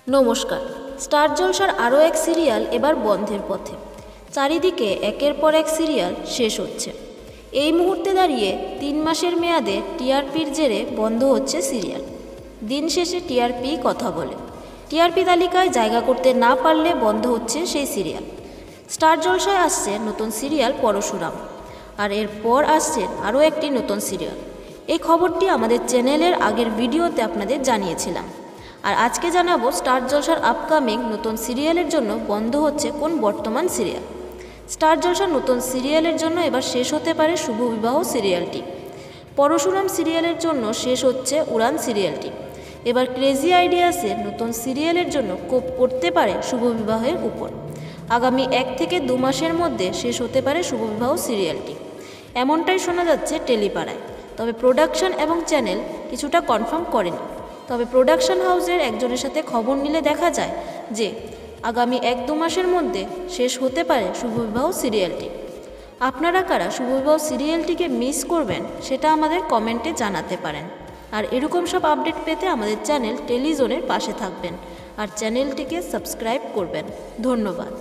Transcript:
নমস্কার। স্টার জলসার আরও এক সিরিয়াল এবার বন্ধের পথে। চারিদিকে একের পর এক সিরিয়াল শেষ হচ্ছে। এই মুহূর্তে দাঁড়িয়ে 3 মাসের মেয়াদে টিআরপির জেরে বন্ধ হচ্ছে সিরিয়াল। দিন শেষে টিআরপি কথা বলে। টিআরপি তালিকায় জায়গা করতে না পারলে বন্ধ হচ্ছে সেই সিরিয়াল। স্টার জলসায় আসছে নতুন সিরিয়াল পরশুরাম, আর এরপর আসছে আরও একটি নতুন সিরিয়াল। এই খবরটি আমাদের চ্যানেলের আগের ভিডিওতে আপনাদের জানিয়েছিলাম। আর আজকে জানাবো স্টার জলসার আপকামিং নতুন সিরিয়ালের জন্য বন্ধ হচ্ছে কোন বর্তমান সিরিয়াল। স্টার জলসার নতুন সিরিয়ালের জন্য এবার শেষ হতে পারে শুভ বিবাহ সিরিয়ালটি। পরশুরাম সিরিয়ালের জন্য শেষ হচ্ছে উড়ান সিরিয়ালটি। এবার ক্রেজি আইডিয়াসের নতুন সিরিয়ালের জন্য কোপ করতে পারে শুভ বিবাহের উপর। আগামী 1 থেকে 2 মাসের মধ্যে শেষ হতে পারে শুভ বিবাহ সিরিয়ালটি, এমনটাই শোনা যাচ্ছে টেলিপাড়ায়। তবে প্রোডাকশন এবং চ্যানেল কিছুটা কনফার্ম করেনি। তবে প্রোডাকশন হাউসের একজনের সাথে খবর নিলে দেখা যায় যে আগামী 1-2 মাসের মধ্যে শেষ হতে পারে শুভবিবাহ সিরিয়ালটি। আপনারা কারা শুভবিবাহ সিরিয়ালটিকে মিস করবেন সেটা আমাদের কমেন্টে জানাতে পারেন। আর এরকম সব আপডেট পেতে আমাদের চ্যানেল টেলিজোনের পাশে থাকবেন আর চ্যানেলটিকে সাবস্ক্রাইব করবেন। ধন্যবাদ।